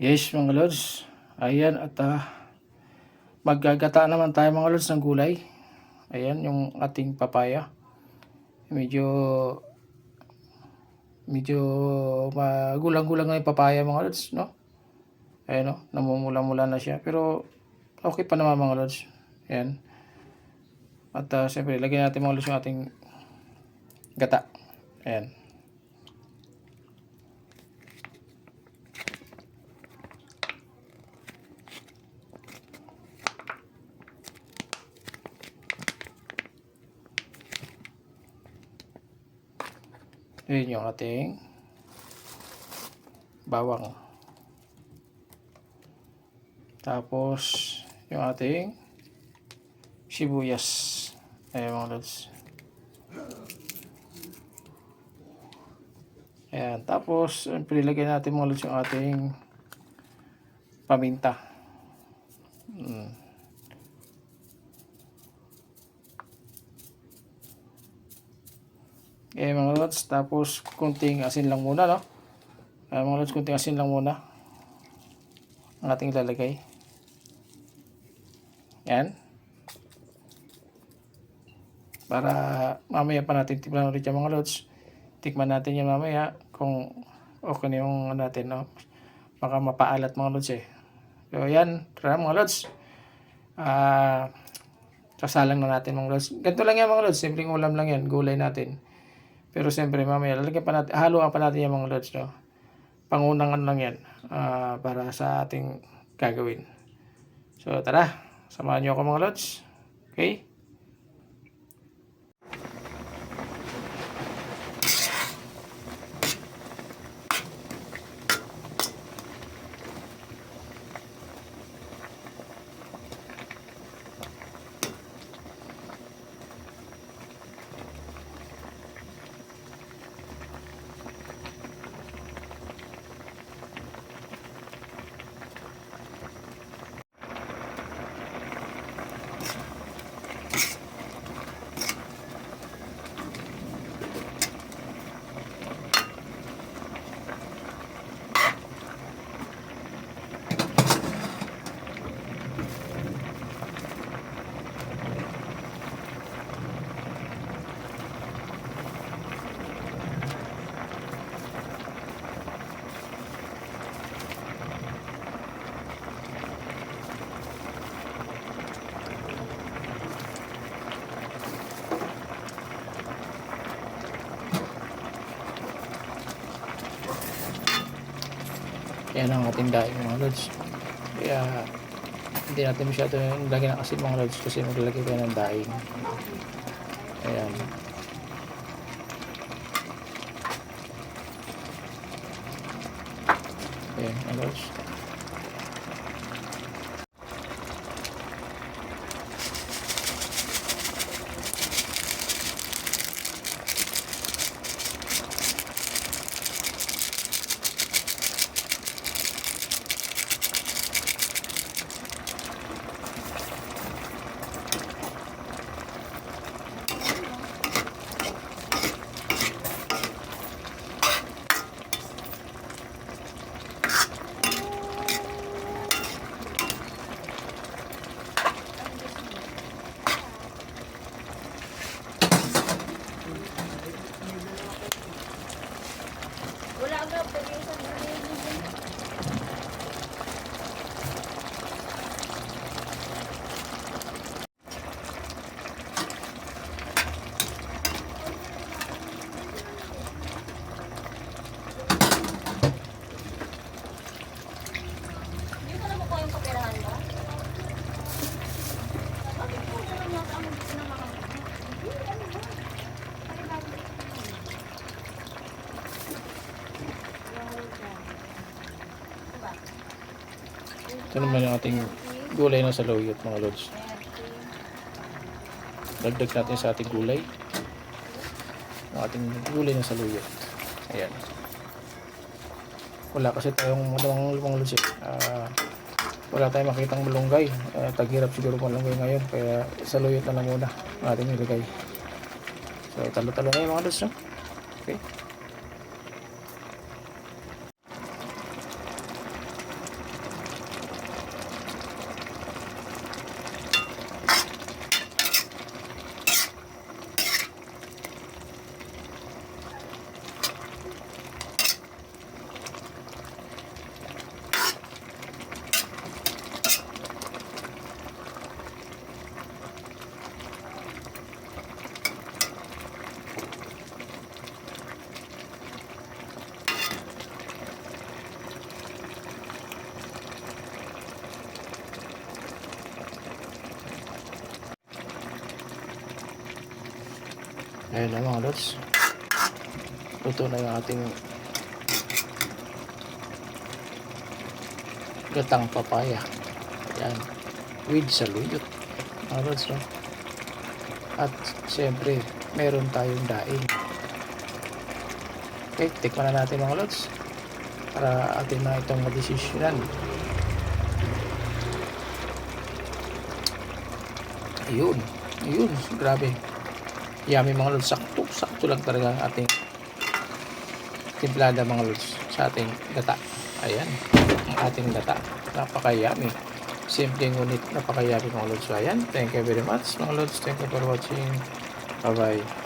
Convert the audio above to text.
Yes mga lods, ayan at maggagata naman tayo mga lods ng gulay. Ayan yung ating papaya. Medyo magulang-gulang na yung papaya mga lods, no? Ayan no, namumula-mula na siya pero okay pa naman mga lods. Ayan. At siyempre lagyan natin mga lods yung ating gata. Ayan. Ayan yung ating bawang. Tapos yung ating sibuyas. Ayan mga lods. Ayan. Tapos pilagay natin mga lods yung ating paminta. Eh mga lods, tapos kunting asin lang muna, no? Mga lods, kunting asin lang muna ang ating ilalagay. Yan. Para mamaya pa natin tikman ulit yung mga lods. Tikman natin yung mamaya kung okay na yung natin, no? Baka mapaalat mga lods eh. So yan, tara mga lods. Sasalang na natin mga lods. Ganito lang yan mga lods, simpleng ulam lang yan, gulay natin. Pero siyempre mamaya lalagyan pa natin, haluan pa natin yung mga lods, no? Pangunangan lang yan para sa ating gagawin. So tara, samahan nyo ako mga lods. Okay? Yan ang ating daing mga lods. Kaya hindi natin masyado lagyan ng asin mga lods kasi maglalagay tayo ng daing. Ayan. Ayan mga lods. Ito naman yung ating gulay na saluyot mga lods. Dagdag natin sa ating gulay. Ang ating gulay na saluyot. Ayan. Wala kasi tayong mga lods eh. Wala tayong makitang malunggay. Taghirap siguro malunggay ngayon. Kaya saluyot na lang muna ang ating ilagay. So talo-talo na yung mga lods. No? Okay. Ayan na mga lods. Luto na yung ating gatang papaya. Ayan. With saluyot. Mga lods, no? At siyempre, meron tayong daing. Okay, tikman na natin mga lods. Para atin na itong madesisyonan. Ayun. Ayun. Grabe. Yummy mga lods. Sakto lang talaga ang ating timplada mga lods sa ating gata. Ayan. Ang ating gata. Napaka-yummy. Simple ngunit napaka-yummy mga lods. So, ayan. Thank you very much mga lods. Thank you for watching. Bye-bye.